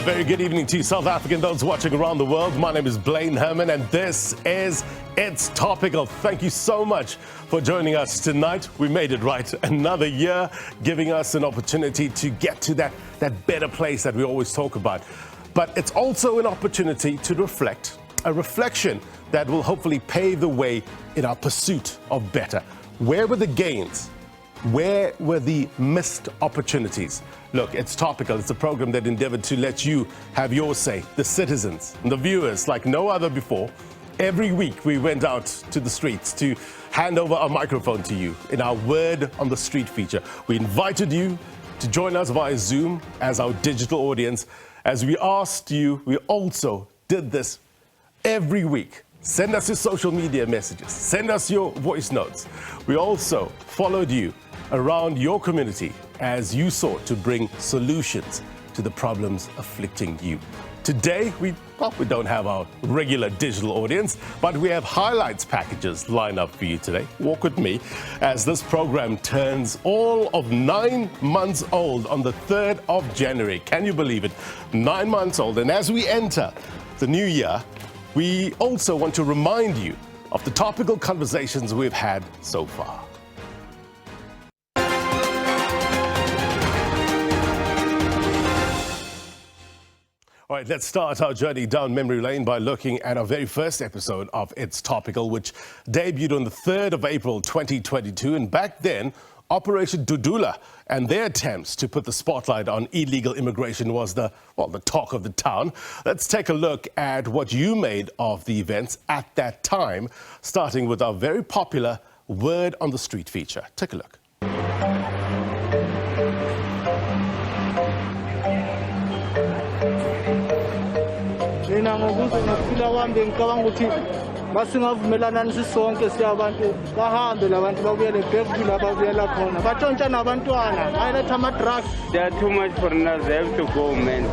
very good evening to South African, those watching around the world. My name is Blaine Herman, and this is It's Topical. Thank you so much for joining us tonight. We made it right. Another year, giving us an opportunity to get to that better place that we always talk about. But it's also an opportunity to reflect, a reflection that will hopefully pave the way in our pursuit of better. Where were the gains? Where were the missed opportunities? Look, It's Topical. It's a program that endeavored to let you have your say, the citizens, the viewers, like no other before. Every week we went out to the streets to hand over our microphone to you in our Word on the Street feature. We invited you to join us via Zoom as our digital audience. As we asked you, we also did this every week. Send us your social media messages. Send us your voice notes. We also followed you around your community as you sought to bring solutions to the problems afflicting you. Today, we don't have our regular digital audience, but we have highlights packages lined up for you today. Walk with me as this program turns all of 9 months old on the 3rd of January. Can you believe it? 9 months old. And as we enter the new year, we also want to remind you of the topical conversations we've had so far. All right, let's start our journey down memory lane by looking at our very first episode of It's Topical, which debuted on the 3rd of April 2022. And back then, Operation Dudula and their attempts to put the spotlight on illegal immigration was the talk of the town. Let's take a look at what you made of the events at that time, starting with our very popular Word on the Street feature. Take a look. masingavumelana sisonke siyabantu bahambe labantu babuyele back to lababuyela khona batshontsha nabantwana bayiletha ama-drugs. There are too much foreigners, they have to go, man.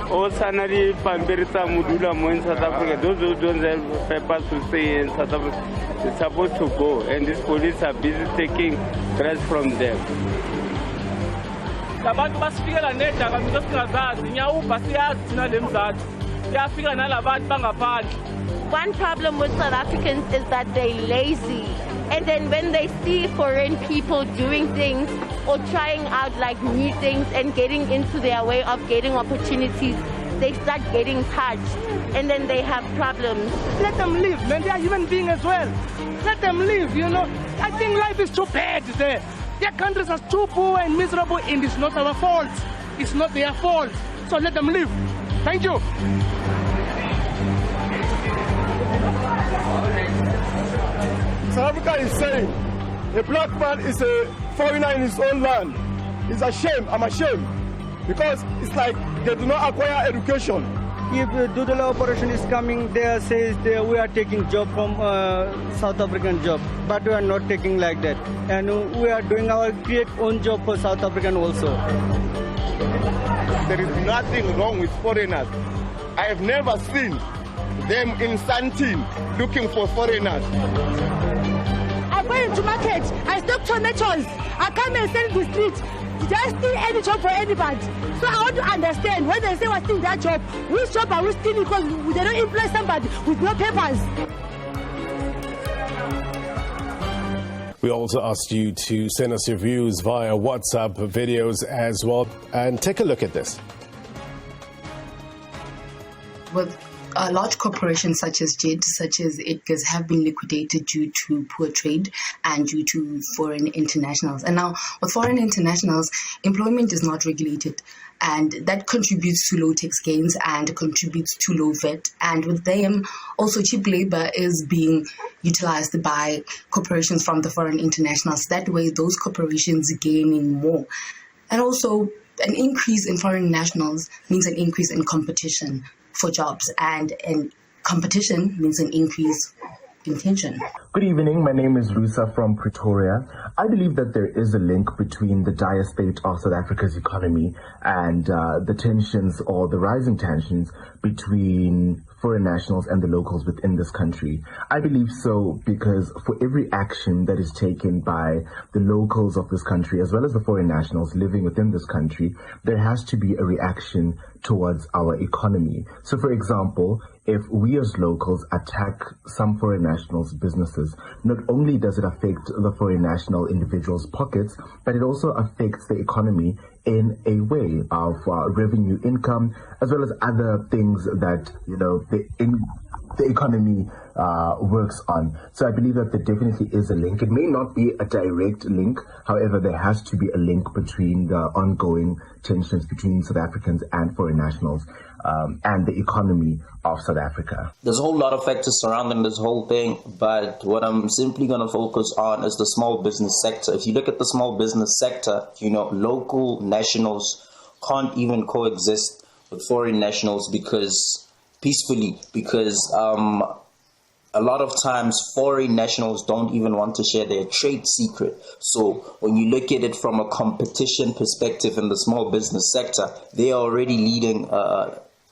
All sanari pampiri tsa modula mo in South Africa, those who don't have papers to stay in South Africa, they're supposed to go, and these police are busy taking drugs from them. Labantu basifikela nedaka mina singazazi nyawuba siyazi thina lemzathu yafika nalabantu bangaphandle. One problem with South Africans is that they're lazy. And then when they see foreign people doing things or trying out like new things and getting into their way of getting opportunities, they start getting touched and then they have problems. Let them live, man. They are human beings as well. Let them live, you know. I think life is too bad there. Their countries are too poor and miserable, and it's not our fault. It's not their fault. So let them live. Thank you. South Africa is saying a black man is a foreigner in his own land. It's a shame. I'm ashamed. Because it's like they do not acquire education. If Dudula operation is coming, they say we are taking job from South African job, but we are not taking like that. And we are doing our create own job for South African also. There is nothing wrong with foreigners. I have never seen them in Santin looking for foreigners. I go into market, I stock tomatoes, I come and sell in the street. Just steal any job for anybody. So I want to understand when they say we're stealing that job, which job are we stealing because they don't employ somebody with no papers. We also asked you to send us your views via WhatsApp videos as well. And take a look at this. With large corporations such as JED, such as Edgar's, have been liquidated due to poor trade and due to foreign internationals. And now, with foreign internationals, employment is not regulated, and that contributes to low tax gains and contributes to low VAT. And with them, also cheap labor is being utilized by corporations from the foreign internationals. That way, those corporations gaining more. And also, an increase in foreign nationals means an increase in competition for jobs, and competition means an increase in tension. Good evening, my name is Rusa from Pretoria. I believe that there is a link between the dire state of South Africa's economy and the tensions or the rising tensions between foreign nationals and the locals within this country? I believe so because for every action that is taken by the locals of this country, as well as the foreign nationals living within this country, there has to be a reaction towards our economy. So, for example, if we as locals attack some foreign nationals' businesses, not only does it affect the foreign national individuals' pockets, but it also affects the economy in a way of revenue income, as well as other things that, you know, the economy works on. So I believe that there definitely is a link. It may not be a direct link, however, there has to be a link between the ongoing tensions between South Africans and foreign nationals and the economy of South Africa. There's a whole lot of factors surrounding this whole thing, but what I'm simply going to focus on is the small business sector. If you look at the small business sector, you know, local nationals can't even coexist with foreign nationals peacefully because a lot of times foreign nationals don't even want to share their trade secret. So when you look at it from a competition perspective in the small business sector, they are already leading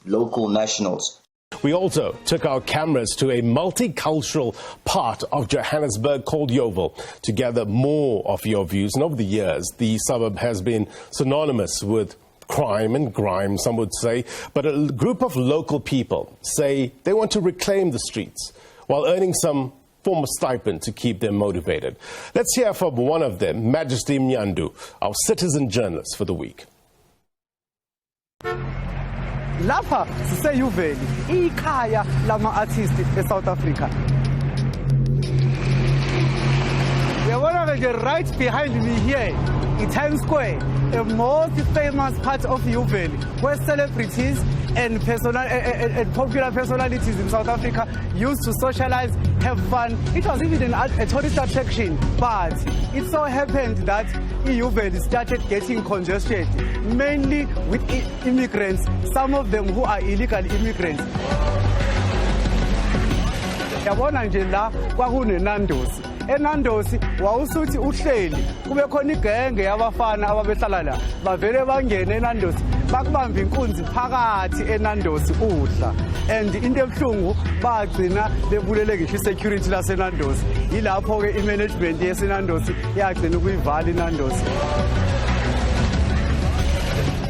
local nationals. We also took our cameras to a multicultural part of Johannesburg called Yeoville to gather more of your views. And over the years, the suburb has been synonymous with crime and grime, some would say. But a group of local people say they want to reclaim the streets while earning some form of stipend to keep them motivated. Let's hear from one of them, Majesty Mnyandu, our citizen journalist for the week. Lapha siseyuveli ikhaya lama-artist eSouth Africa. Uyabona nje right behind me here Times Square, the most famous part of Enyobeni, where celebrities and popular personalities in South Africa used to socialize, have fun. It was even a tourist attraction, but it so happened that Enyobeni started getting congested, mainly with immigrants, some of them who are illegal immigrants. Yabona nje la kwakunenandosi enandosi wawusuthi uhleli kube khona igenge yabafana ababehlala la bavele bangene enandosi bakubamba inkunzi phakathi enandosi udla and into ebuhlungu bagcina bebulele ngisho security lasenandosi yilapho ke imanagement yesenandosi yagcina ukuyivala inandosi.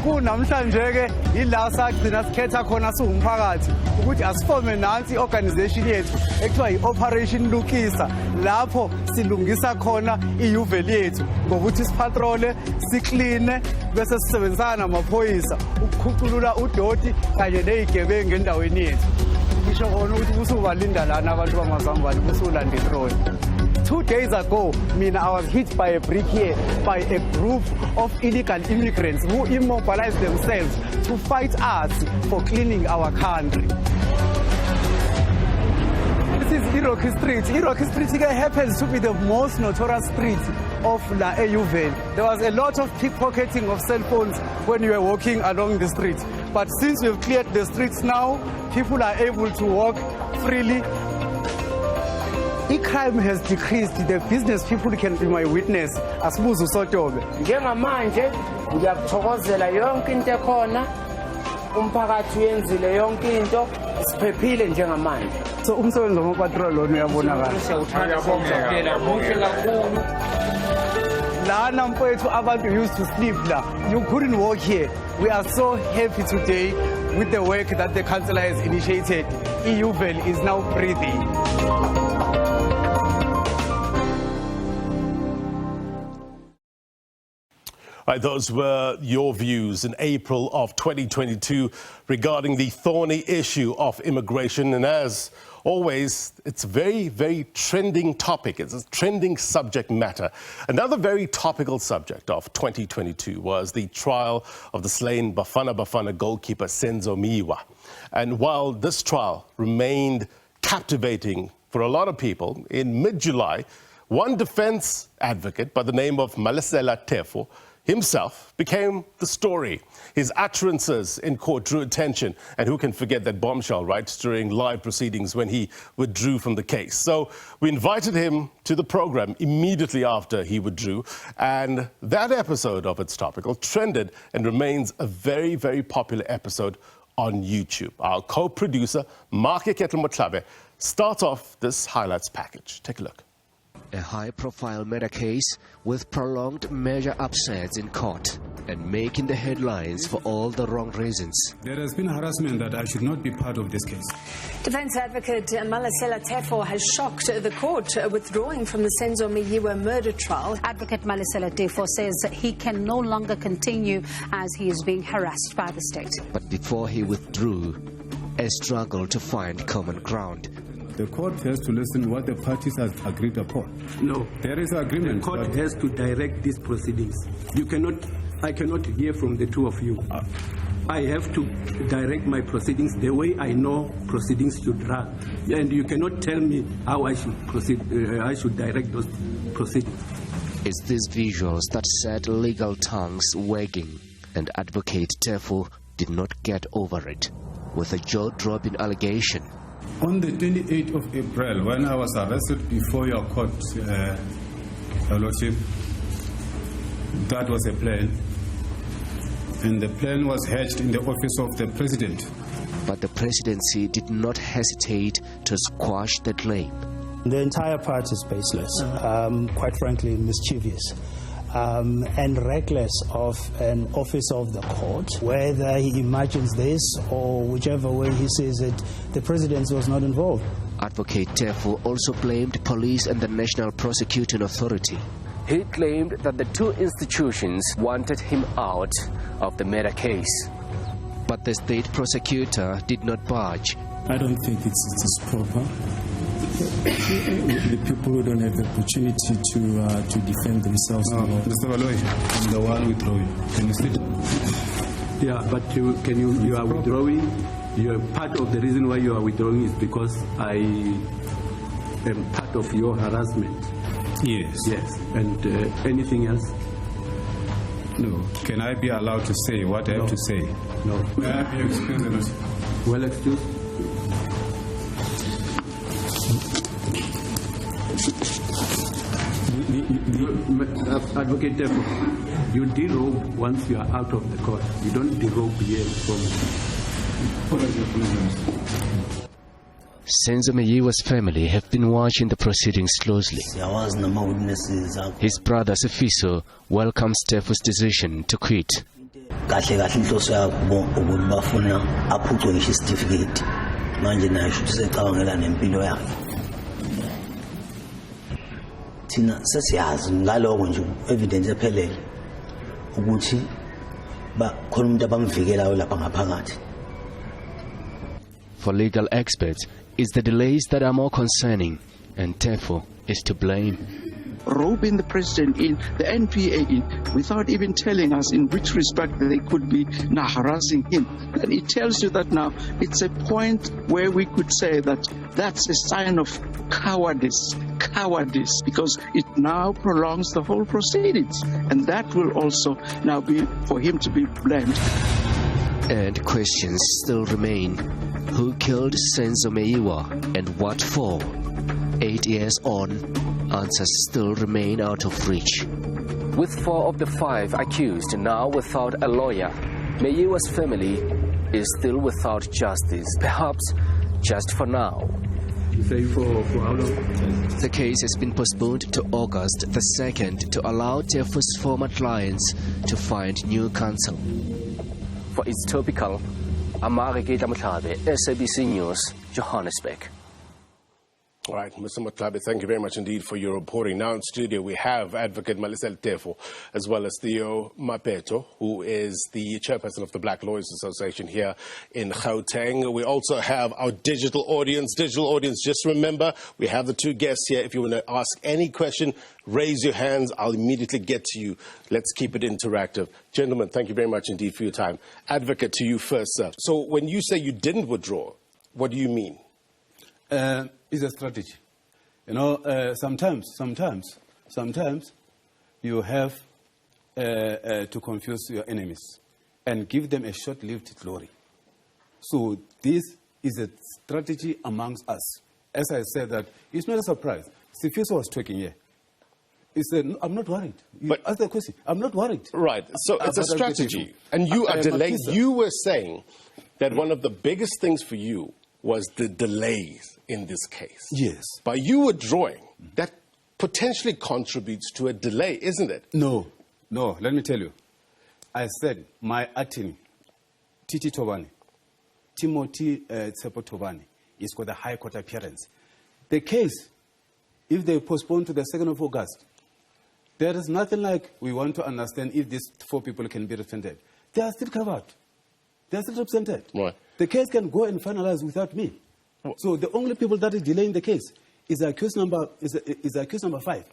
Kunamhlanje ke ila sagcina sikhetha khona siwumphakathi ukuthi asifome nansi organization yethu ekuthiwa yi-Operation Lukisa, lapho silungisa khona iyuveli yethu ngokuthi sipatrole, sikline, bese sisebenzisana namaphoyisa ukukhuculula udoti kanye nezigebengu endaweni yethu. Ngisho khona ukuthi kusubalinda lana abantu bamazambane kusulanda itroli. 2 days ago, I was hit by a brick here by a group of illegal immigrants who immobilized themselves to fight us for cleaning our country. This is Iroki Street. Iroki Street happens to be the most notorious street of La Enyobeni. There was a lot of pickpocketing of cell phones when you were walking along the street. But since we've cleared the streets now, people are able to walk freely. Crime has decreased. The business people can be my witness. Asibuze uSotobe. Njengamanje ngiyakuthokozela yonke into ekhona. Umphakathi uyenzile yonke into. Siphephile njengamanje. So umsebenzi wamapatrol lona uyabonakala. Ngiyabonga muhle kakhulu. Lana mfowethu abantu used to sleep la. You couldn't walk here. We are so happy today with the work that the council has initiated. Enyobeni is now breathing. Right, those were your views in April of 2022 regarding the thorny issue of immigration. And as always, it's a very, very trending topic. It's a trending subject matter. Another very topical subject of 2022 was the trial of the slain Bafana Bafana goalkeeper Senzo Meyiwa. And while this trial remained captivating for a lot of people, in mid-July, one defense advocate by the name of Malesela Teffo himself became the story. His utterances in court drew attention, and who can forget that bombshell, right, during live proceedings when he withdrew from the case. So we invited him to the program immediately after he withdrew, and that episode of It's Topical trended and remains a very, very popular episode on YouTube. Our co-producer, Marke Ketlemotlabe, starts off this highlights package. Take a look. A high-profile murder case with prolonged major upsets in court and making the headlines for all the wrong reasons. There has been harassment that I should not be part of this case. Defence advocate Malesela Teffo has shocked the court, withdrawing from the Senzo Meyiwa murder trial. Advocate Malesela Teffo says he can no longer continue as he is being harassed by the state. But before he withdrew, a struggle to find common ground. The court has to listen what the parties have agreed upon. No. There is agreement. The court has to direct these proceedings. I cannot hear from the two of you. I have to direct my proceedings the way I know proceedings should run. And you cannot tell me how I should proceed. I should direct those proceedings. It's these visuals that set legal tongues wagging, and Advocate Teffo did not get over it, with a jaw-dropping allegation. On the 28th of April, when I was arrested before your court, Your Lordship, that was a plan. And the plan was hatched in the office of the President. But the presidency did not hesitate to squash the claim. The entire part is baseless, quite frankly mischievous, and reckless of an officer of the court. Whether he imagines this or whichever way he sees it, the president was not involved. Advocate Teffo also blamed police and the National Prosecuting Authority. He claimed that the two institutions wanted him out of the murder case. But the state prosecutor did not budge. I don't think it is proper. The people who don't have the opportunity to defend themselves. Mr. Valoy, I'm the one withdrawing. Can you sit? Yeah, but you are withdrawing. Part of the reason why you are withdrawing is because I am part of your harassment. Yes. Yes. And anything else? No. Can I be allowed to say what I have to say? No. May I be excused? Well excused. Advocate Teffo, you derobe once you are out of the court. You don't derobe here from. Senzo Meyiwa's family have been watching the proceedings closely. His brother Sifiso welcomes Teffo's decision to quit. Thina sesiyazi ngaloko nje evidence ephelele ukuthi bakhona umuntu abamvikelayo lapha ngaphakathi. For legal experts, it's the delays that are more concerning, and Teffo is to blame. Roping the president in, the NPA in, without even telling us in which respect they could be now harassing him. And it tells you that now it's a point where we could say that that's a sign of cowardice, because it now prolongs the whole proceedings. And that will also now be for him to be blamed. And questions still remain. Who killed Senzo Meyiwa and what for? 8 years on, answers still remain out of reach. With 4 of the 5 accused now without a lawyer, Meyiwa's family is still without justice, perhaps just for now. Say for how long? The case has been postponed to August the 2nd to allow Teffo's former clients to find new counsel. For its Topical, Amare Ketlemotlabe, SABC News, Johannesburg. All right, Mr. Motlabe, thank you very much indeed for your reporting. Now in studio we have Advocate Malesela Teffo, as well as Theo Mapeto, who is the chairperson of the Black Lawyers Association here in Gauteng. We also have our digital audience. Just remember, we have the 2 guests here. If you want to ask any question, raise your hands. I'll immediately get to you. Let's keep it interactive. Gentlemen, thank you very much indeed for your time. Advocate, to you first, sir. So when you say you didn't withdraw, what do you mean? It's a strategy. You know, sometimes you have to confuse your enemies and give them a short-lived glory. So this is a strategy amongst us. As I said, that it's not a surprise. Sifiso was talking here. He said, no, I'm not worried. But ask the question. I'm not worried. Right. So it's a strategy. And you are delaying. You were saying that one of the biggest things for you was the delays in this case. Yes. By you withdrawing, that potentially contributes to a delay, isn't it? No, let me tell you. I said my attorney, Timothy Tsepo Tobani, is for the High Court appearance. The case, if they postpone to the 2nd of August, there is nothing like we want to understand if these 4 people can be represented. They are still covered. They are still represented. Right. The case can go and finalize without me. So the only people that is delaying the case is accused number 5.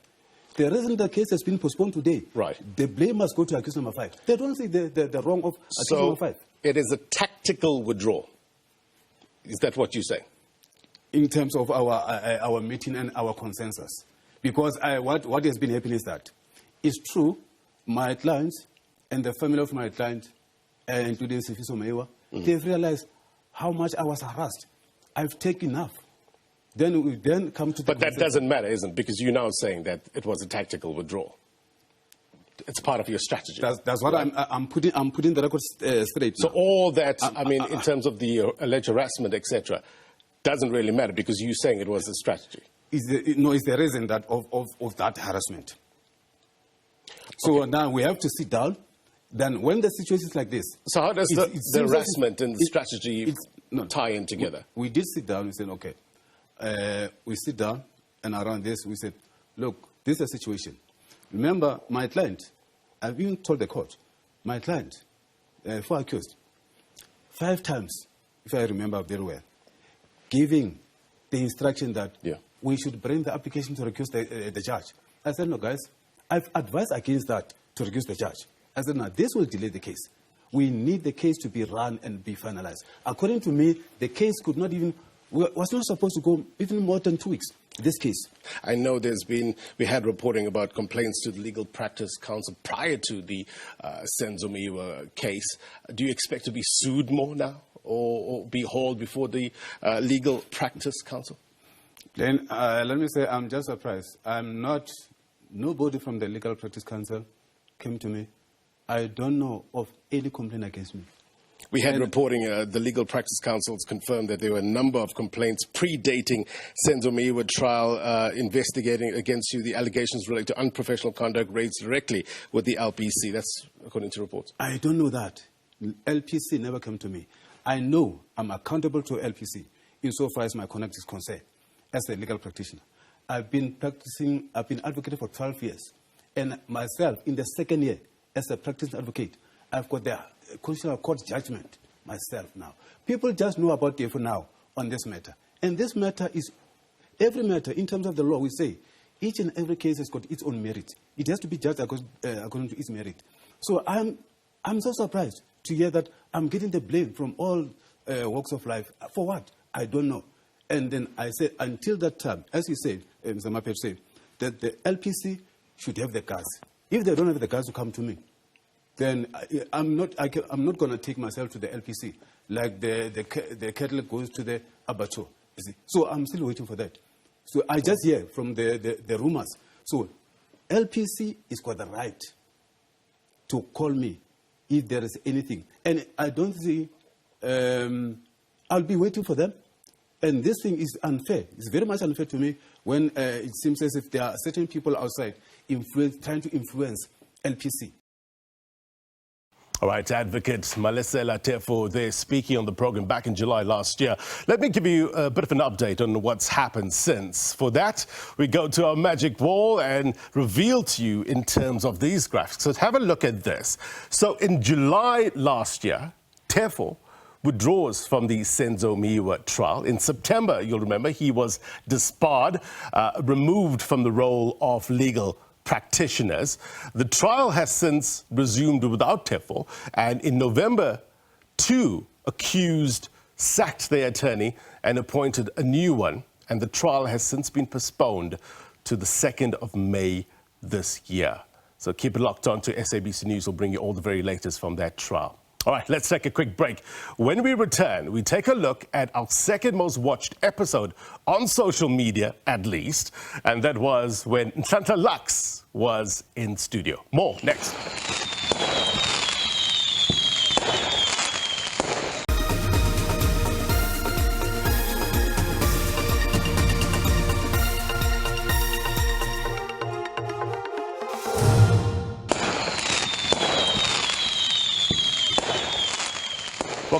The reason the case has been postponed today, right, the blame must go to accused number 5. They don't see the wrong of accused number 5. It is a tactical withdrawal. Is that what you say? In terms of our meeting and our consensus. Because what has been happening is that it's true, my clients and the family of my client, including Senzo Meyiwa, they've realized how much I was harassed. I've taken enough. Then we come to the But that doesn't matter, isn't it? Because you're now saying that it was a tactical withdrawal. It's part of your strategy. That's what I'm putting the record straight. So all that, in terms of the alleged harassment, etc., doesn't really matter because you're saying it was a strategy. Is the reason that of that harassment. So now we have to sit down. Then when the situation is like this... So how does the harassment and the strategy tie in together? We did sit down. We said, okay. We sit down, and around this, we said, look, this is a situation. Remember, my client, I've even told the court, my client, 4 accused, 5 times, if I remember very well, giving the instruction that we should bring the application to recuse the judge. I said, no, guys, I've advised against that, to recuse the judge. I said, no, this will delay the case. We need the case to be run and be finalized. According to me, the case could not even... was not supposed to go even more than 2 weeks, this case. I know we had reporting about complaints to the Legal Practice Council prior to the Senzo Meyiwa case. Do you expect to be sued more now or be hauled before the Legal Practice Council? Then let me say I'm just surprised. Nobody from the Legal Practice Council came to me. I don't know of any complaint against me. We had reporting, the Legal Practice Council has confirmed that there were a number of complaints predating Senzo Meyiwa trial investigating against you. The allegations relate to unprofessional conduct raised directly with the LPC. That's according to reports. I don't know that. LPC never came to me. I know I'm accountable to LPC insofar as my conduct is concerned as a legal practitioner. I've been advocating for 12 years. And myself, in the 2nd year, as a practicing advocate, I've got the Constitutional Court judgment myself now. People just know about Teffo now on this matter. And this matter is, every matter in terms of the law, we say, each and every case has got its own merit. It has to be judged according to its merit. So I'm so surprised to hear that I'm getting the blame from all walks of life. For what? I don't know. And then I said, until that time, as you said, Mr. Mapet said, that the LPC should have the guts. If they don't have the guts to come to me, then I'm not going to take myself to the LPC like the cattle goes to the abattoir. So I'm still waiting for that. So I just hear from the rumors. So LPC is got the right to call me if there is anything. And I don't see, I'll be waiting for them. And this thing is unfair. It's very much unfair to me when it seems as if there are certain people outside trying to influence LPC. All right, Advocate Malesela Teffo there speaking on the program back in July last year. Let me give you a bit of an update on what's happened since. For that, we go to our magic wall and reveal to you in terms of these graphics. So have a look at this. So in July last year, Teffo withdraws from the Senzo Meyiwa trial. In September, you'll remember, he was disbarred, removed from the role of legal practitioners. The trial has since resumed without Teffo, and in November, 2 accused sacked their attorney and appointed a new one, and the trial has since been postponed to the 2nd of May this year. So keep it locked on to SABC News. We'll bring you all the very latest from that trial. All right, let's take a quick break. When we return, we take a look at our 2nd most watched episode on social media, at least, and that was when Nhlanhla Lux was in studio. More next.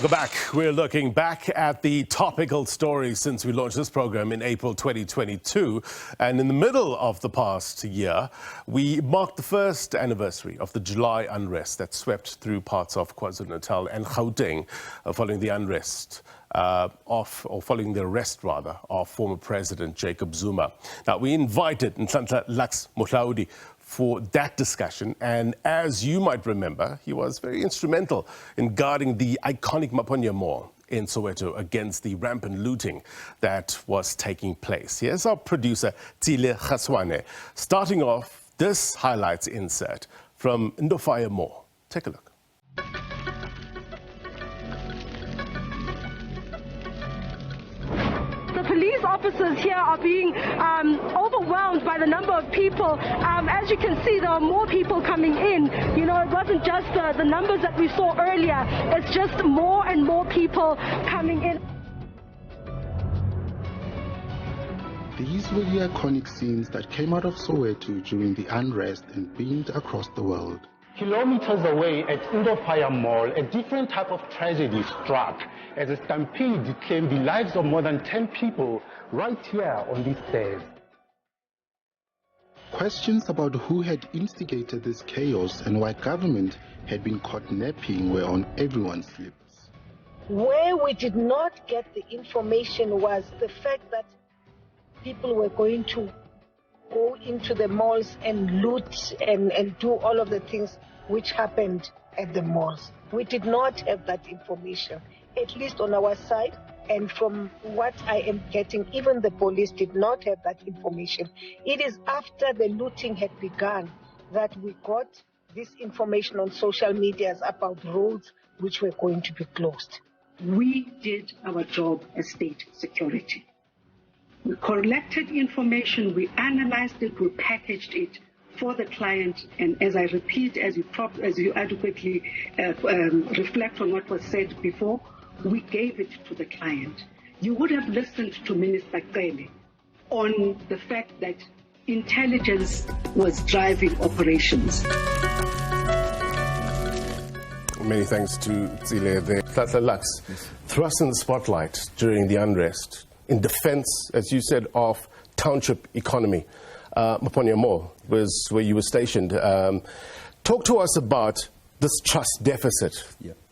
Welcome back. We're looking back at the topical stories since we launched this program in April 2022. And in the middle of the past year, we marked the first anniversary of the July unrest that swept through parts of KwaZulu-Natal and Gauteng following the unrest following the arrest, rather, of former President Jacob Zuma. Now, we invited Nhlanhla Lux Teffo for that discussion, and as you might remember, he was very instrumental in guarding the iconic Maponya Mall in Soweto against the rampant looting that was taking place. Here's our producer, Tile Khaswane, starting off this highlights insert from Ndofaya Mall. Take a look. The police officers here are being overwhelmed by the number of people. As you can see, there are more people coming in. You know, it wasn't just the numbers that we saw earlier. It's just more and more people coming in. These were the iconic scenes that came out of Soweto during the unrest and beamed across the world. Kilometers away at Ndofaya Mall, a different type of tragedy struck as a stampede claimed the lives of more than 10 people right here on these stairs. Questions about who had instigated this chaos and why government had been caught napping were on everyone's lips. Where we did not get the information was the fact that people were going to go into the malls and loot and do all of the things which happened at the malls. We did not have that information, at least on our side, and from what I am getting, even the police did not have that information. It is after the looting had begun that we got this information on social media about roads which were going to be closed. We did our job as state security. We collected information, we analyzed it, we packaged it for the client, and as I repeat, as you adequately reflect on what was said before, we gave it to the client. You would have listened to Minister Kele on the fact that intelligence was driving operations. Many thanks to Zile there. Nhlanhla Lux, thrust in the spotlight during the unrest in defense, as you said, of township economy. Maponya Mall was where you were stationed. Talk to us about this trust deficit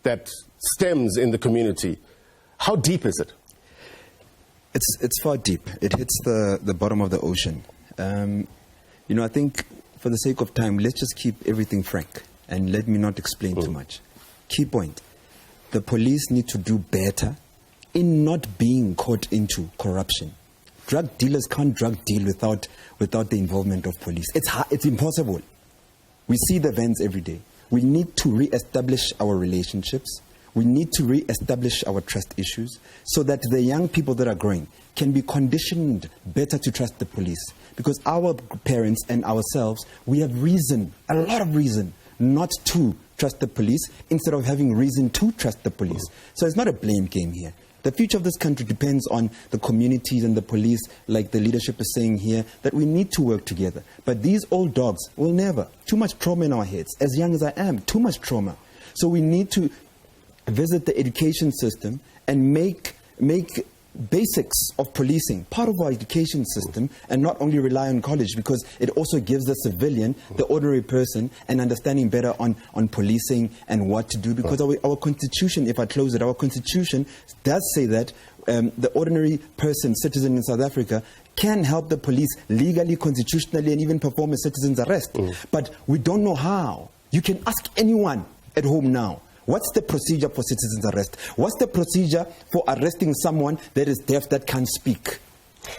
that stems in the community. How deep is it? It's far deep. It hits the bottom of the ocean. You know, I think for the sake of time, let's just keep everything frank and let me not explain too much. Key point, the police need to do better in not being caught into corruption. Drug dealers can't drug deal without the involvement of police. It's impossible. We see the events every day. We need to re-establish our relationships. We need to re-establish our trust issues so that the young people that are growing can be conditioned better to trust the police. Because our parents and ourselves, we have reason, a lot of reason, not to trust the police instead of having reason to trust the police. So it's not a blame game here. The future of this country depends on the communities and the police, like the leadership is saying here, that we need to work together. But these old dogs will never. Too much trauma in our heads. As young as I am, too much trauma. So we need to visit the education system and make basics of policing part of our education system and not only rely on college, because it also gives the civilian, the ordinary person, an understanding better on policing and what to do. Because our constitution, if I close it, our constitution does say that the ordinary person, citizen in South Africa, can help the police legally, constitutionally, and even perform a citizen's arrest. But we don't know how. You can ask anyone at home now. What's the procedure for citizen's arrest? What's the procedure for arresting someone that is deaf, that can't speak?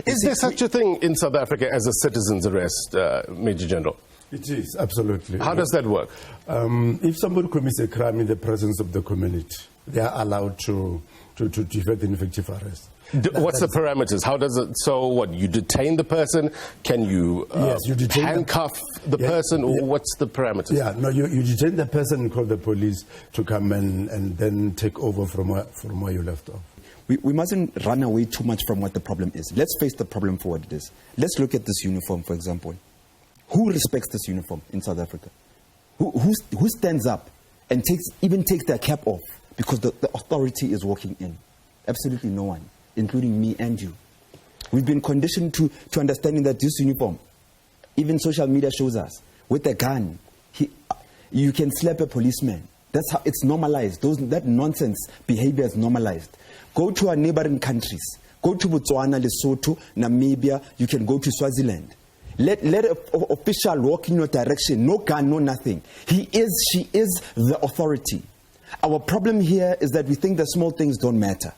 Is there such a thing in South Africa as a citizen's arrest, Major General? It is, absolutely. How does that work? If somebody commits a crime in the presence of the community, they are allowed to effect an effective arrest. What's the parameters? How does it, so what, you detain the person? Can you, yes, you detain handcuff the person? Or what's the parameters? Yeah, no, you detain the person and call the police to come and then take over from where you left off. We mustn't run away too much from what the problem is. Let's face the problem for what it is. Let's look at this uniform, for example. Who respects this uniform in South Africa? Who stands up and takes their cap off because the authority is walking in. Absolutely no one, including me and you. We've been conditioned to understanding that this uniform, even social media shows us, with a gun, you can slap a policeman. That's how it's normalized. That nonsense behavior is normalized. Go to our neighboring countries. Go to Botswana, Lesotho, Namibia. You can go to Swaziland. Let an official walk in your direction. No gun, no nothing. She is the authority. Our problem here is that we think that small things don't matter.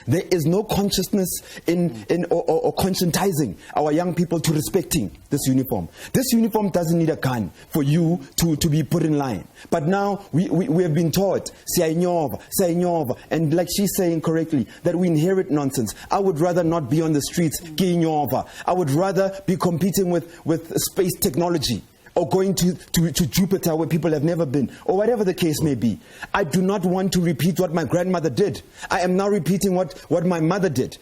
There is no consciousness or conscientizing our young people to respecting this uniform. This uniform doesn't need a gun for you to be put in line. But now we have been taught, Enyobeni, and like she's saying correctly, that we inherit nonsense. I would rather not be on the streets, Enyobeni. I would rather be competing with space technology, or going to Jupiter where people have never been, or whatever the case may be. I do not want to repeat what my grandmother did. I am now repeating what my mother did.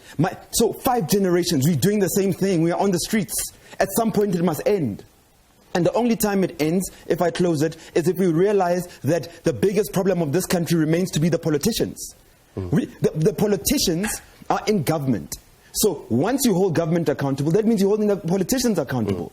So 5 generations, we're doing the same thing. We are on the streets. At some point it must end. And the only time it ends, if I close it, is if we realize that the biggest problem of this country remains to be the politicians. The politicians are in government. So once you hold government accountable, that means you're holding the politicians accountable.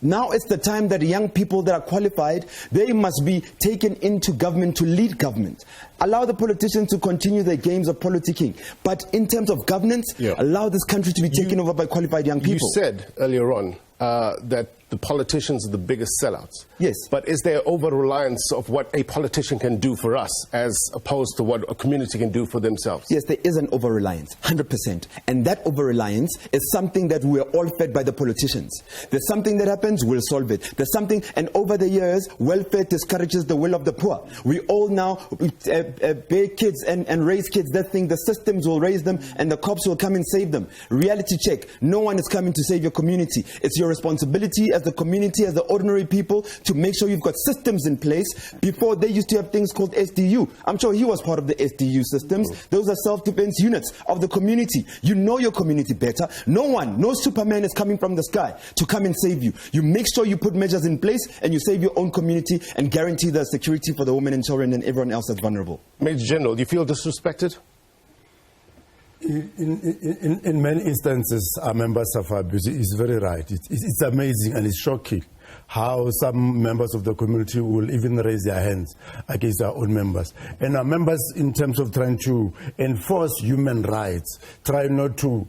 Now it's the time that young people that are qualified, they must be taken into government to lead government. Allow the politicians to continue their games of politicking. But in terms of governance, allow this country to be taken over by qualified young people. You said earlier on that the politicians are the biggest sellouts. Yes. But is there over-reliance of what a politician can do for us as opposed to what a community can do for themselves? Yes, there is an over-reliance, 100%. And that over-reliance is something that we're all fed by the politicians. There's something that happens, we'll solve it. There's something, and over the years, welfare discourages the will of the poor. We all now bear kids and raise kids that think the systems will raise them and the cops will come and save them. Reality check, no one is coming to save your community. It's your responsibility as the community, as the ordinary people, to make sure you've got systems in place. Before, they used to have things called SDU. I'm sure he was part of the SDU systems. Those are self-defense units of the community. You know your community better. No Superman is coming from the sky to come and save you. You make sure you put measures in place and you save your own community and guarantee the security for the women and children and everyone else that's vulnerable. Major General, do you feel disrespected? In many instances, our members of abuse is very right. It's amazing and it's shocking how some members of the community will even raise their hands against our own members. And our members, in terms of trying to enforce human rights, try not to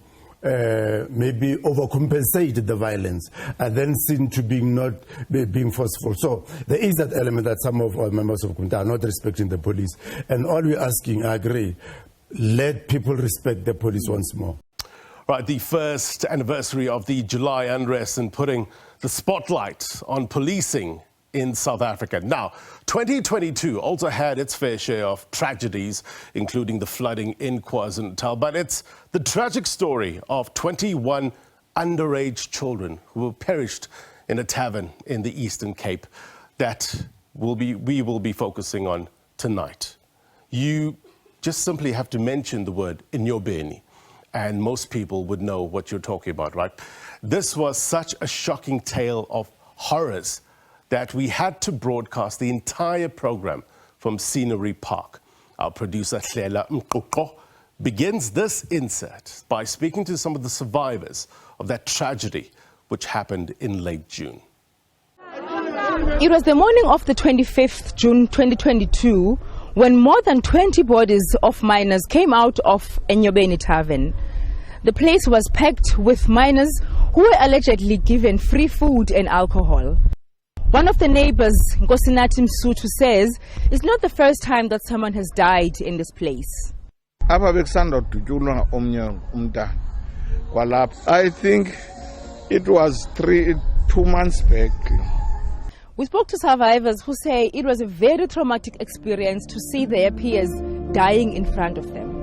maybe overcompensate the violence and then seem to be not being forceful. So there is that element that some of our members of the community are not respecting the police. And all we're asking, I agree, let people respect the police once more. Right, the first anniversary of the July unrest and putting the spotlight on policing in South Africa. Now, 2022 also had its fair share of tragedies, including the flooding in KwaZulu-Natal. But it's the tragic story of 21 underage children who perished in a tavern in the Eastern Cape that we will be focusing on tonight. You just simply have to mention the word Enyobeni, and most people would know what you're talking about, right? This was such a shocking tale of horrors that we had to broadcast the entire program from Scenery Park. Our producer, Nhlanhla begins this insert by speaking to some of the survivors of that tragedy which happened in late June. It was the morning of the 25th June 2022 when more than 20 bodies of minors came out of Enyobeni tavern. The place was packed with minors who were allegedly given free food and alcohol. One of the neighbors, Nkosinathi Msutu, says it's not the first time that someone has died in this place. I think it was 2 months back. We spoke to survivors who say it was a very traumatic experience to see their peers dying in front of them.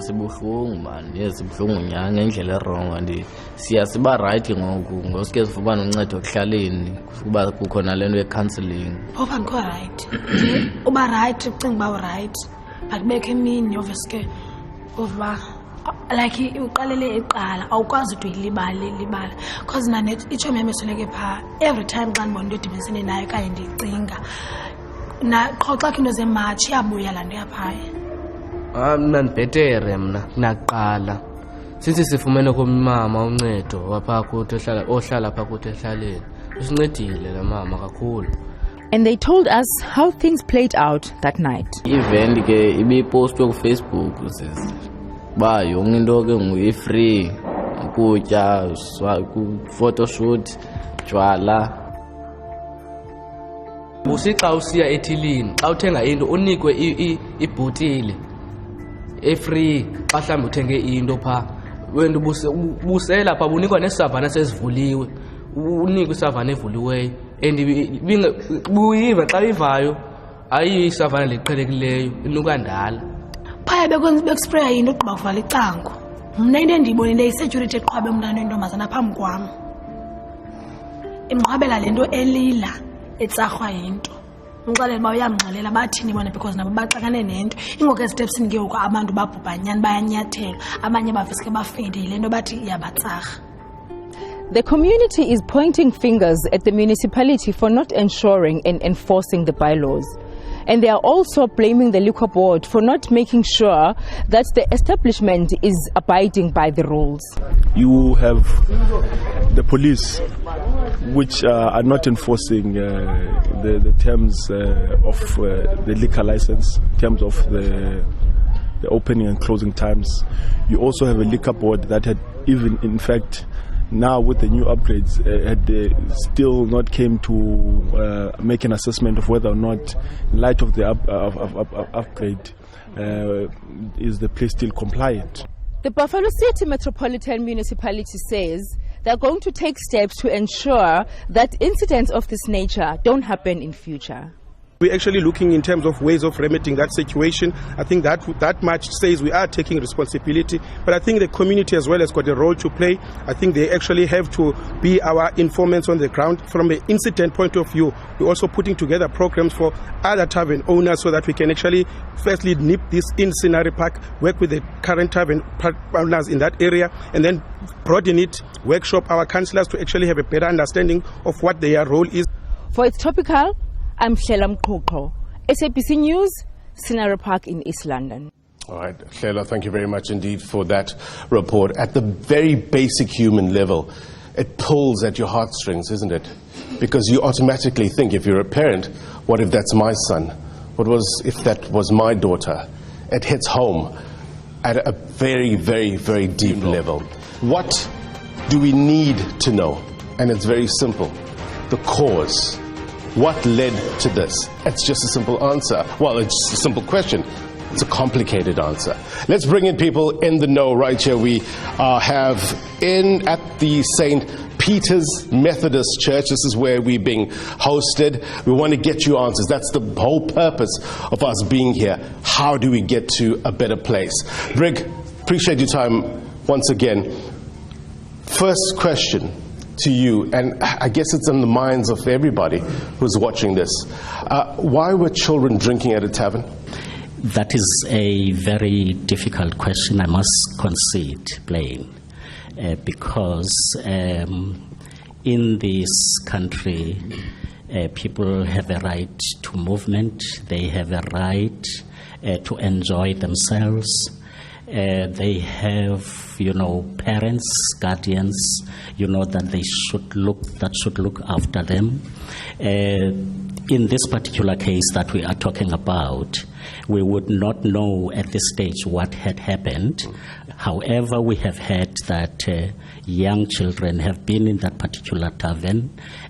Sibuhlungu man, sibuhlungu nyanga ngendlela wrong and siba right ngoku ngosike sifumana uncedo okuhlaleni kuba kukhona lento ye-counselling. Phoba ngikho right. Uba right ucinga uba right but bekho emini obviously kuba like uqalele eqala awukwazi uyilibala because nane ichomi yami esoleke pha every time xa ndibona into edibenisene nayo kanye ndicinga na qho xa into zematch iyabuya laa nto yaphaya. Mna ndibhetere mna naqala since sifumene komama uncedo wapha kuthi ohlala pha kuthi ehlaleni usincedile la mama kakhulu. And they told us how things played out that night. Event ke ibipostwe ku Facebook ba yonke into ke nguyi-free ukutya photoshoot jwala. Usixa usiya ethilini xa uthenga into unikwe ibhotile e-free xa mhlawumbi uthenge into pha wena busela pha bunikwa nesavana sezivuliwe unikwe isavana evuliweyo and buyiva xa ivayo ayiyo isavana liqhelekileyo inukandala phaya bekuspraya into ogqiba kuvala icango. Mna into endiyibonile isecurity eqhwabe umntana wentombazana phambi kwam imnqwabela le nto elila etsarhwa yinto umxelela uba uyamngxolela bathini bona because nabo baxakane nento ingoku ezitepsini ke ngoku abantu babhubhanyani bayanyathela abanye baveske bafinde yile nto bathi iyabatsarha. The community is pointing fingers at the municipality for not ensuring and enforcing the bylaws. And they are also blaming the liquor board for not making sure that the establishment is abiding by the rules. You have the police, which are not enforcing the terms of the liquor license, in terms of the opening and closing times. You also have a liquor board that had even, in fact, now with the new upgrades, had still not came to make an assessment of whether or not, in light of the upgrade, is the place still compliant. The Buffalo City Metropolitan Municipality says they're going to take steps to ensure that incidents of this nature don't happen in future. We're actually looking in terms of ways of remedying that situation. I think that much says we are taking responsibility, but I think the community as well has got a role to play. I think they actually have to be our informants on the ground. From an incident point of view, we're also putting together programs for other tavern owners so that we can actually firstly nip this in Scenery Park, work with the current tavern owners in that area, and then broaden it, workshop our councillors to actually have a better understanding of what their role is. For It's Topical, I'm Nhlanhla Lux, SABC News, Scenery Park in East London. All right, Nhlanhla, thank you very much indeed for that report. At the very basic human level, it pulls at your heartstrings, isn't it? Because you automatically think, if you're a parent, what if that's my son? What if that was my daughter? It hits home at a very, very, very deep level. What do we need to know? And it's very simple. The cause. What led to this? It's just a simple answer. Well, it's a simple question. It's a complicated answer. Let's bring in people in the know right here. We have at the St. Peter's Methodist Church. This is where we're being hosted. We want to get you answers. That's the whole purpose of us being here. How do we get to a better place? Brig, appreciate your time once again. First question to you, and I guess it's in the minds of everybody who's watching this. Why were children drinking at a tavern? That is a very difficult question, I must concede, Blaine, because in this country, people have a right to movement, they have a right to enjoy themselves. They have, parents, guardians, that they should look after them. In this particular case that we are talking about, we would not know at this stage what had happened. However, we have heard that young children have been in that particular tavern,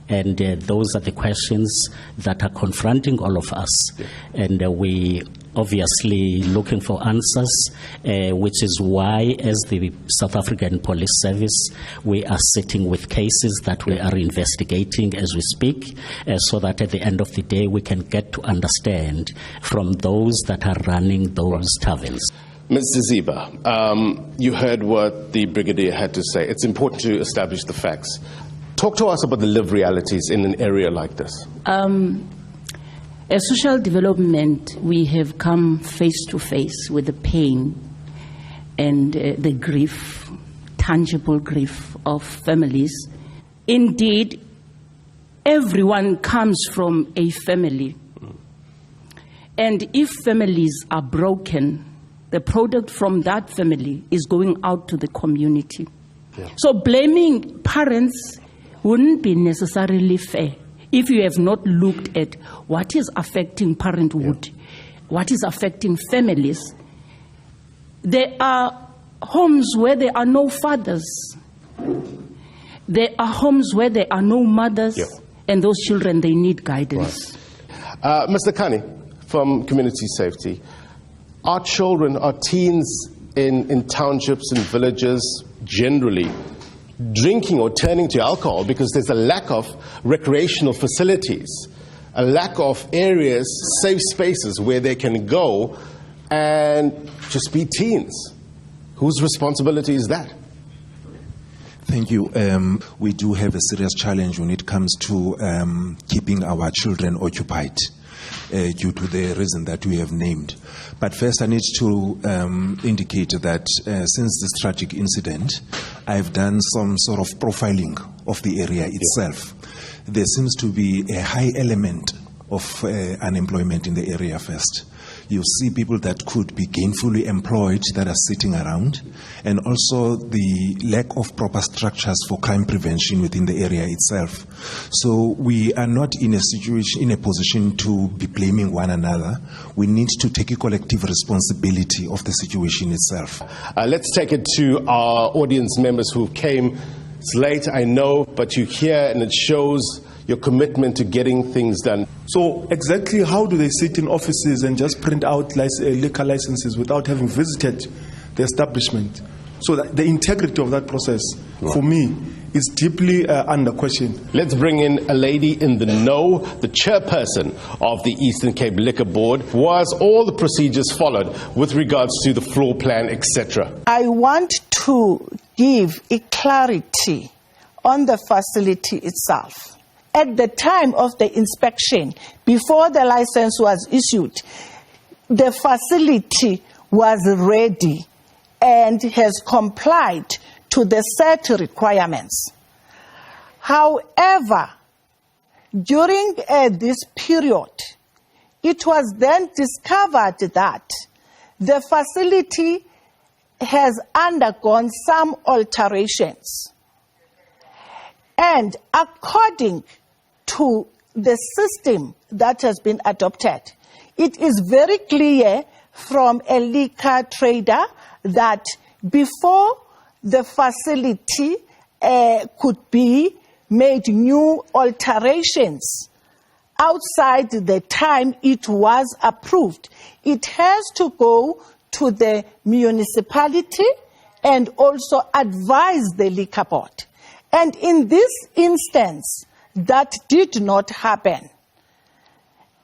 and those are the questions that are confronting all of us. And we obviously looking for answers, which is why, as the South African Police Service, we are sitting with cases that we are investigating as we speak, so that at the end of the day we can get to understand from those that are running those taverns. Mr. Ziba, you heard what the Brigadier had to say. It's important to establish the facts. Talk to us about the lived realities in an area like this. As social development, we have come face to face with the pain and the grief, tangible grief of families. Indeed, everyone comes from a family. And if families are broken, the product from that family is going out to the community. Yeah. So blaming parents wouldn't be necessarily fair if you have not looked at what is affecting parenthood, what is affecting families. There are homes where there are no fathers. There are homes where there are no mothers, and those children, they need guidance. Right. Mr. Kani, from Community Safety, our children, our teens in townships and villages generally drinking or turning to alcohol because there's a lack of recreational facilities, a lack of areas, safe spaces where they can go and just be teens. Whose responsibility is that? Thank you. We do have a serious challenge when it comes to keeping our children occupied due to the reason that we have named. But first I need to indicate that since this tragic incident, I've done some sort of profiling of the area itself. There seems to be a high element of unemployment in the area first. You see people that could be gainfully employed that are sitting around, and also the lack of proper structures for crime prevention within the area itself. So we are not in a position to be blaming one another. We need to take a collective responsibility of the situation itself. Let's take it to our audience members who came. It's late, I know, but you're here and it shows your commitment to getting things done. So exactly how do they sit in offices and just print out liquor licenses without having visited the establishment? So that the integrity of that process, for me, is deeply under question. Let's bring in a lady in the know, the chairperson of the Eastern Cape Liquor Board. Was all the procedures followed with regards to the floor plan, etc.? I want to give a clarity on the facility itself. At the time of the inspection, before the license was issued, the facility was ready and has complied to the set requirements. However, during this period, it was then discovered that the facility has undergone some alterations. And according to the system that has been adopted, it is very clear from a liquor trader that before the facility could be made new alterations outside the time it was approved, it has to go to the municipality and also advise the liquor board. And in this instance, that did not happen.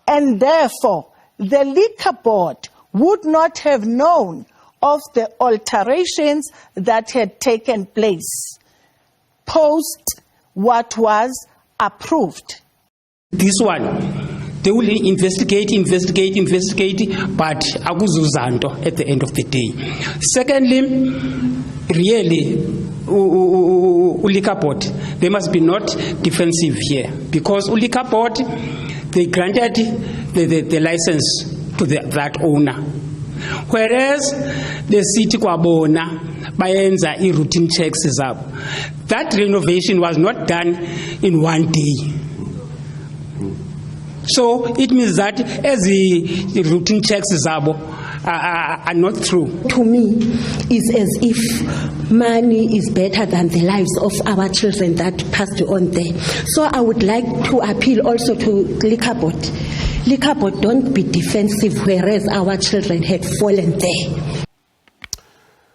And therefore, the liquor board would not have known of the alterations that had taken place post what was approved. This one, they will investigate, but akuzuzanto at the end of the day. Secondly, really, Liquor Board, they must be not defensive here, because Liquor Board, they granted the license to that owner. Whereas the city kwabona bayenza routine checks is up. That renovation was not done in one day. So it means that as the routine checks is up, are not true. To me, it's as if money is better than the lives of our children that passed on there. So I would like to appeal also to Liquor Board. Liquor Board, don't be defensive, whereas our children had fallen there.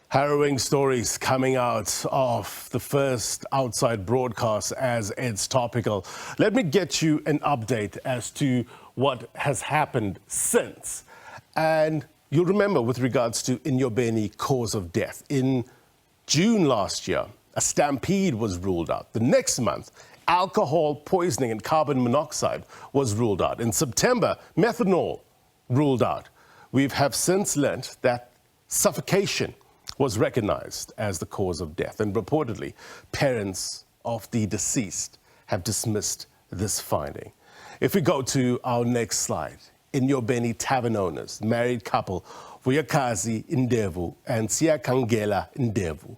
Harrowing stories coming out of the first outside broadcast as it's topical. Let me get you an update as to what has happened since. And you'll remember with regards to Enyobeni cause of death. In June last year, a stampede was ruled out. The next month, alcohol poisoning and carbon monoxide was ruled out. In September, methanol ruled out. We have since learnt that suffocation was recognized as the cause of death, and reportedly, parents of the deceased have dismissed this finding. If we go to our next slide, Enyobeni tavern owners, married couple Vuyakazi Ndevu and Siyakhangela Ndevu,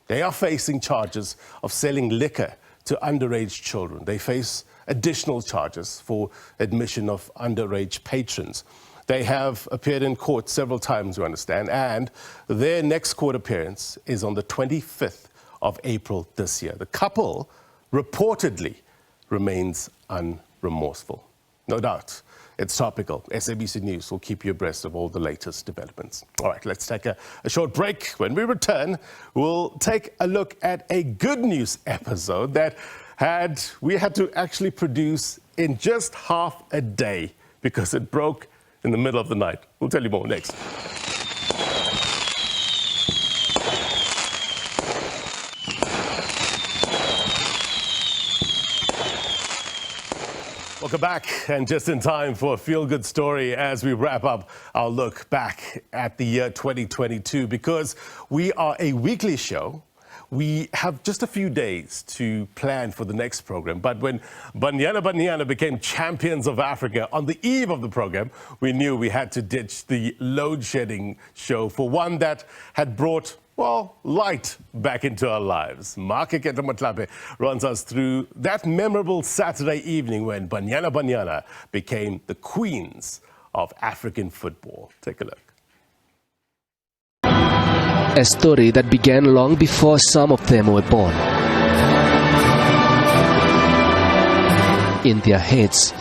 they are facing charges of selling liquor to underage children. They face additional charges for admission of underage patrons. They have appeared in court several times, we understand, and their next court appearance is on the 25th of April this year. The couple reportedly remains unremorseful. No doubt, it's topical. SABC News will keep you abreast of all the latest developments. All right, let's take a short break. When we return, we'll take a look at a good news episode that we had to actually produce in just half a day because it broke in the middle of the night. We'll tell you more next. Welcome back, and just in time for a feel-good story as we wrap up our look back at the year 2022. Because we are a weekly show, we have just a few days to plan for the next program. But when Banyana Banyana became champions of Africa on the eve of the program, we knew we had to ditch the load-shedding show for one that had brought, well, light back into our lives. Makeketa Matlape runs us through that memorable Saturday evening when Banyana Banyana became the queens of African football. Take a look. A story that began long before some of them were born. In their heads,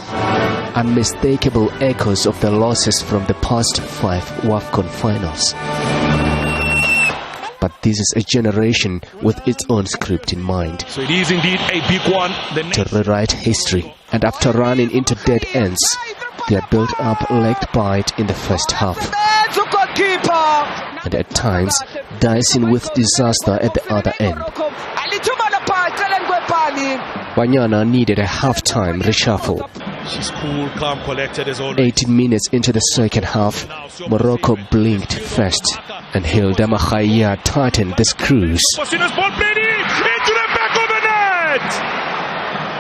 unmistakable echoes of the losses from the past 5 WAFCON finals. But this is a generation with its own script in mind. So it is indeed a big one. To rewrite history, and after running into dead ends, they are built up legged bite in the first half. And at times, dicing with disaster at the other end. Banyana needed a half-time reshuffle. She's cool, calm, collected as always. 18 minutes into the second half, Morocco blinked first, and Hilda Mahaya tightened the screws. Bosina's ball played into the back of the net.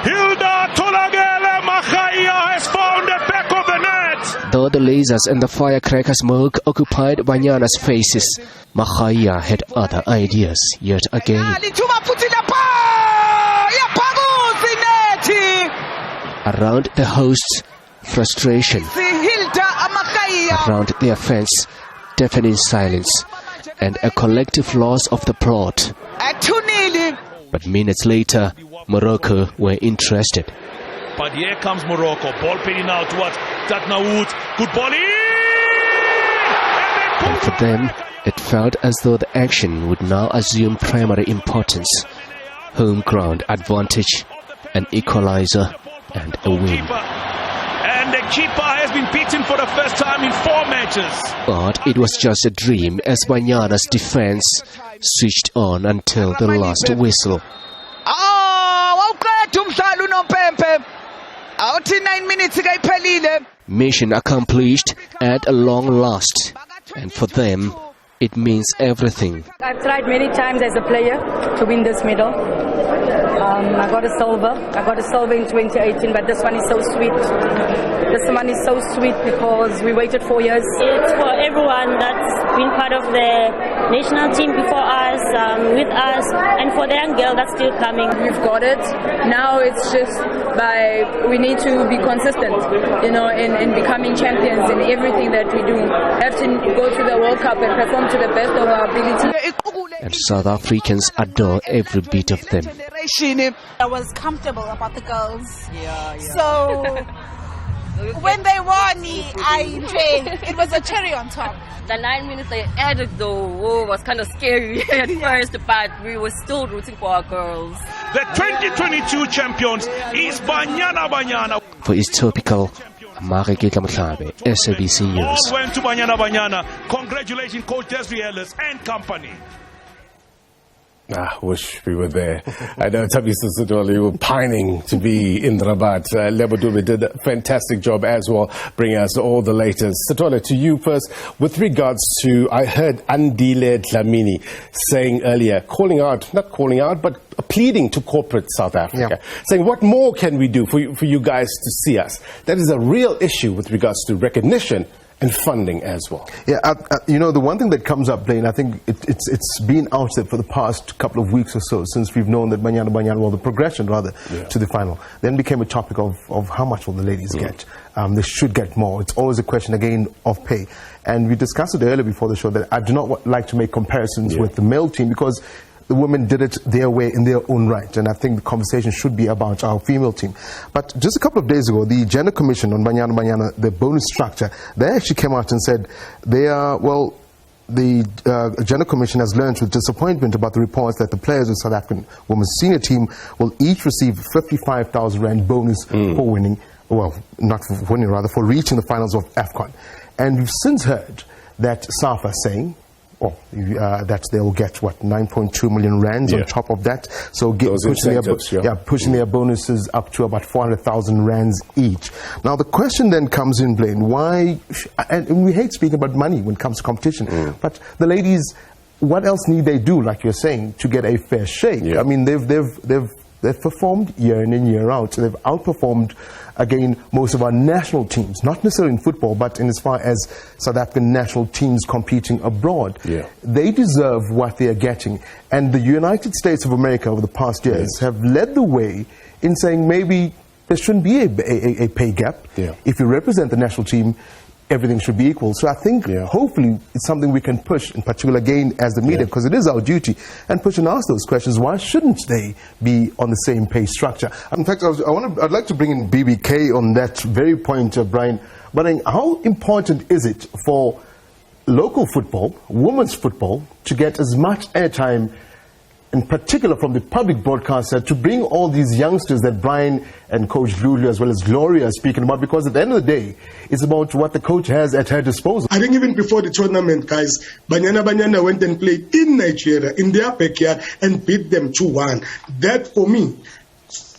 Hilda Tolagele Mahaya has found the back of the net. Though the lasers and the firecracker smoke occupied Banyana's faces, Mahaya had other ideas yet again. Around the hosts, frustration. Around their fence, deafening silence, and a collective loss of the plot. But minutes later, Morocco were interested. But here comes Morocco. Ball playing now towards Tatnaoud. Good ball in! And for them, it felt as though the action would now assume primary importance. Home ground advantage, an equalizer, and a win. And the keeper has been beaten for the first time in 4 matches. But it was just a dream as Banyana's defense switched on until the last whistle. 9 minutes Mission accomplished at a long last. And for them, it means everything. I've tried many times as a player to win this medal. I got a silver. In 2018, but this one is so sweet. This one is so sweet because we waited 4 years. It's for everyone that's been part of the national team before us, with us, and for the young girl that's still coming. We've got it. Now it's just we need to be consistent, in becoming champions in everything that we do. Have to go to the World Cup and perform to the best of our ability. And South Africans adore every bit of them. I was comfortable about the girls. So when they won me, I enjoyed. It was a cherry on top. The 9 minutes they added though was kind of scary at first, but we were still rooting for our girls. The 2022 champions is Banyana Banyana. For its Topical, Makeketa Matlape, SABC News. All went to Banyana Banyana. Congratulations, Coach Desiree Ellis and company. Wish we were there. I know Thabiso Sitole, you were pining to be in Rabat. Lebo Dube did a fantastic job as well, bringing us all the latest. Sitole, to you first, with regards to, I heard Andile Dlamini saying earlier, not calling out, but pleading to corporate South Africa, saying what more can we do for you guys to see us? That is a real issue with regards to recognition and funding as well. Yeah, you know, the one thing that comes up, Blaine, I think it's been out there for the past couple of weeks or so, since we've known that Banyana Banyana, well, the progression rather, to the final, then became a topic of how much will the ladies get. They should get more. It's always a question, again, of pay. And we discussed it earlier before the show that I do not like to make comparisons with the male team, because the women did it their way in their own right, and I think the conversation should be about our female team. But just a couple of days ago, the Gender Commission on Banyana Banyana, the bonus structure, they actually came out and said they are, well, the Gender Commission has learned with disappointment about the reports that the players of South African women's senior team will each receive 55,000 Rand bonus for winning, well, not for winning, rather, for reaching the finals of WAFCON. And we've since heard that SAFA saying, that they will get, what, 9.2 million rands on top of that. So pushing their bonuses up to about 400,000 rands each. Now the question then comes in, Blaine, why, and we hate speaking about money when it comes to competition, but the ladies, what else need they do, like you're saying, to get a fair shake? I mean, they've performed year in and year out. They've outperformed, again, most of our national teams, not necessarily in football, but in as far as South African national teams competing abroad. They deserve what they are getting. And the United States of America over the past years have led the way in saying maybe there shouldn't be a pay gap. If you represent the national team, everything should be equal. So I think hopefully it's something we can push, in particular again as the media, because it is our duty, and push and ask those questions. Why shouldn't they be on the same pay structure? In fact, I'd like to bring in BBK on that very point, Brian. But how important is it for local football, women's football, to get as much airtime, in particular from the public broadcaster, to bring all these youngsters that Brian and Coach Lulu as well as Gloria are speaking about? Because at the end of the day, it's about what the coach has at her disposal. I think even before the tournament, guys, Banyana Banyana went and played in Nigeria, in their backyard, and beat them 2-1. That, for me,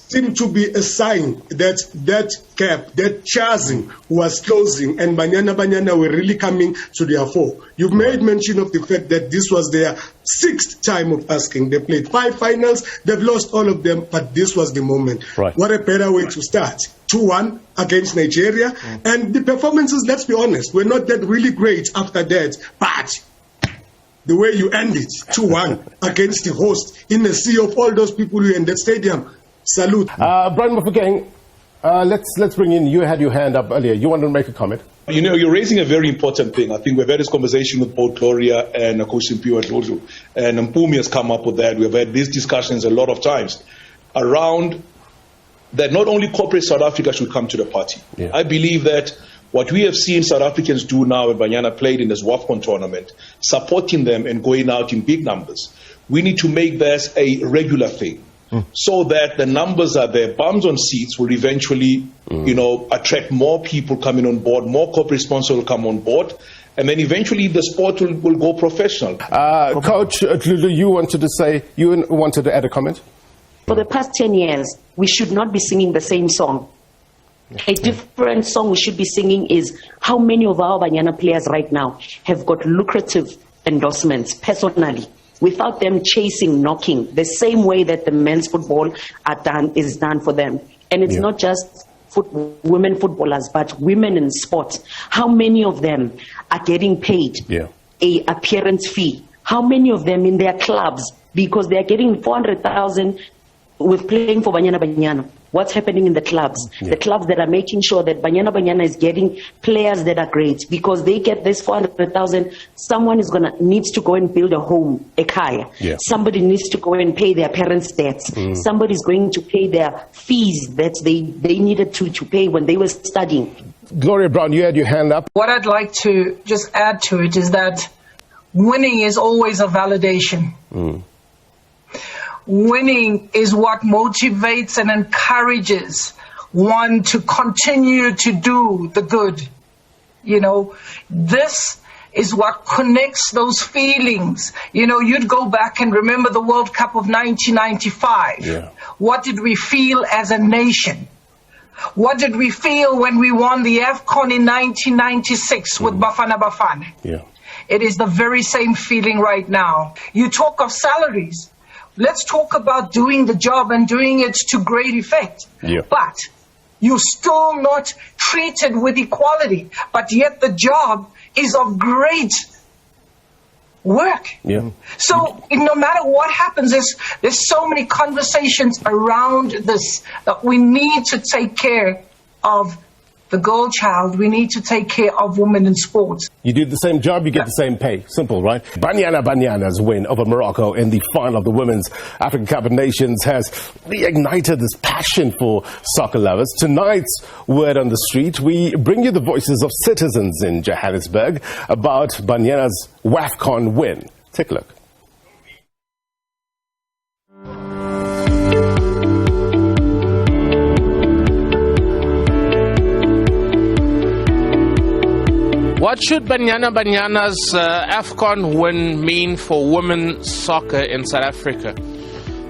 seemed to be a sign that that gap, that chasm was closing, and Banyana Banyana were really coming to their fore. You've made mention of the fact that this was their 6th time of asking. They played 5 finals, they've lost all of them, but this was the moment. What a better way to start. 2-1 against Nigeria, and the performances, let's be honest, were not that really great after that, but the way you end it, 2-1 against the host in a sea of all those people who are in that stadium. Salute. Brian Mafugeng, let's bring in, you had your hand up earlier. You wanted to make a comment? You know, you're raising a very important thing. I think we've had this conversation with both Gloria and Coach Simpiwe and Lulu, and Mpumi has come up with that. We've had these discussions a lot of times around that not only corporate South Africa should come to the party. I believe that what we have seen South Africans do now when Banyana played in this WAFCON tournament, supporting them and going out in big numbers, we need to make this a regular thing. So that the numbers are there, bums on seats will eventually, you know, attract more people coming on board, more corporate sponsors will come on board, and then eventually the sport will go professional. Coach Lulu, you wanted to add a comment? For the past 10 years, we should not be singing the same song. A different song we should be singing is how many of our Banyana players right now have got lucrative endorsements personally, without them chasing, knocking, the same way that the men's football is done for them. And it's not just women footballers, but women in sport. How many of them are getting paid a appearance fee? How many of them in their clubs, because they are getting 400,000 with playing for Banyana Banyana? What's happening in the clubs? The clubs that are making sure that Banyana Banyana is getting players that are great, because they get this 400,000. Someone needs to go and build a home, a car. Somebody needs to go and pay their parents' debts. Somebody's going to pay their fees that they needed to pay when they were studying. Gloria Brown, you had your hand up. What I'd like to just add to it is that winning is always a validation. Winning is what motivates and encourages one to continue to do the good. You know, this is what connects those feelings. You know, you'd go back and remember the World Cup of 1995. Yeah. What did we feel as a nation? What did we feel when we won the WAFCON in 1996 with Bafana Bafana? Yeah. It is the very same feeling right now. You talk of salaries. Let's talk about doing the job and doing it to great effect. Yeah. But you're still not treated with equality, but yet the job is of great work. Yeah. So no matter what happens, there's so many conversations around this that we need to take care of the girl child. We need to take care of women in sports. You do the same job, you get the same pay. Simple, right? Banyana Banyana's win over Morocco in the final of the Women's African Cup of Nations has reignited this passion for soccer lovers. Tonight's Word on the Street, we bring you the voices of citizens in Johannesburg about Banyana's WAFCON win. Take a look. What should Banyana Banyana's AFCON win mean for women's soccer in South Africa?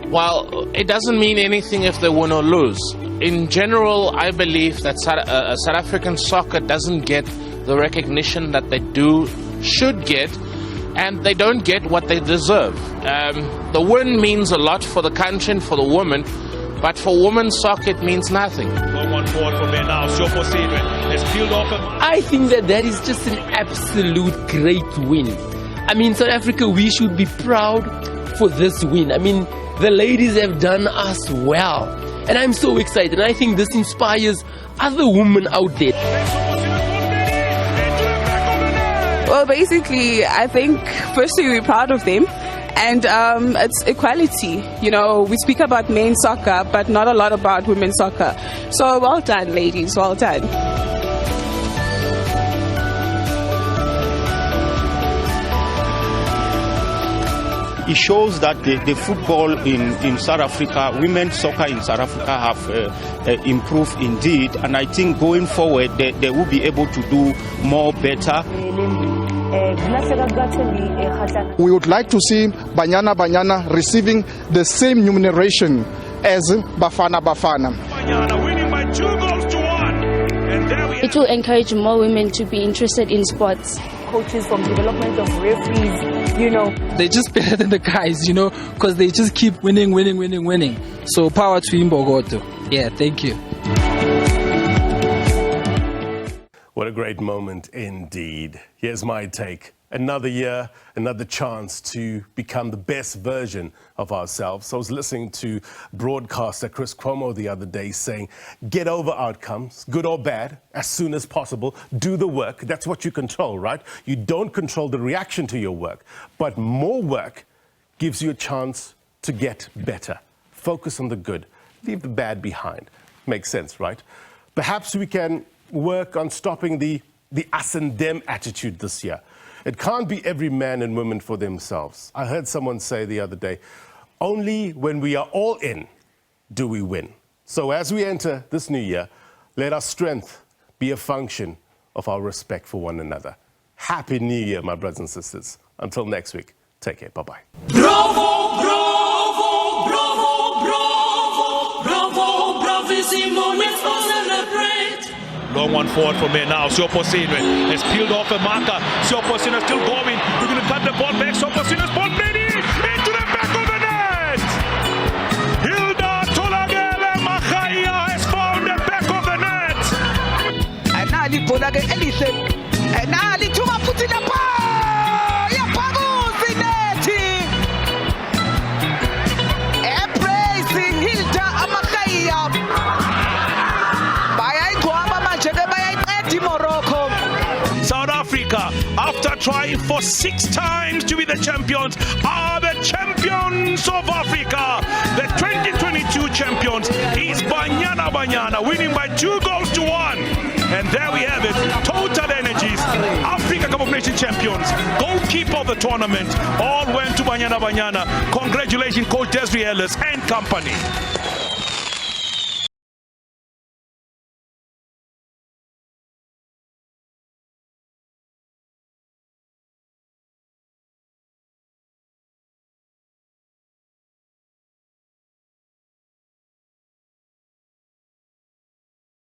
Well, it doesn't mean anything if they win or lose. In general, I believe that South African soccer doesn't get the recognition that they should get, and they don't get what they deserve. The win means a lot for the country and for the women, but for women's soccer it means nothing. I think that is just an absolute great win. I mean, South Africa, we should be proud for this win. I mean, the ladies have done us well, and I'm so excited, and I think this inspires other women out there. Well, basically, I think firstly we're proud of them. And it's equality. You know, we speak about men's soccer, but not a lot about women's soccer. So well done, ladies, well done. It shows that the football in South Africa, women's soccer in South Africa have improved indeed. And I think going forward, they will be able to do more better. We would like to see Banyana Banyana receiving the same remuneration as Bafana Bafana. Winning by 2-1. It will encourage more women to be interested in sports. Coaches from development of referees, you know. They're just better than the guys, you know, because they just keep winning. So power to Imbogoto. Yeah, thank you. What a great moment indeed. Here's my take. Another year, another chance to become the best version of ourselves. So I was listening to broadcaster Chris Cuomo the other day saying, get over outcomes, good or bad, as soon as possible. Do the work. That's what you control, right? You don't control the reaction to your work, but more work gives you a chance to get better. Focus on the good. Leave the bad behind. Makes sense, right? Perhaps we can work on stopping the us and them attitude this year. It can't be every man and woman for themselves. I heard someone say the other day, only when we are all in do we win. So as we enter this new year, let our strength be a function of our respect for one another. Happy New Year, my brothers and sisters. Until next week, take care. Bye-bye. Bravo, bravo, bravo, bravo, bravo, bravissimo, let's all celebrate. Long one forward from here now. Sioposino has peeled off a marker. Sioposino still going. We're going to cut the ball back. Sioposino's ball played in. Into the back of the net. Hilda Tolagele Mahaya has found the back of the net. And now the ball again. Anything. And now the Tuma put in the ball. Yeah, Pago's in it. Embracing Hilda Mahaya. South Africa, after trying for 6 times to be the champions, are the champions of Africa. The 2022 champions is Banyana Banyana, winning by 2-1. And there we have it, Total Energies, Africa Cup of Nations champions, goalkeeper of the tournament, all went to Banyana Banyana. Congratulations, Coach Desiree Ellis and company.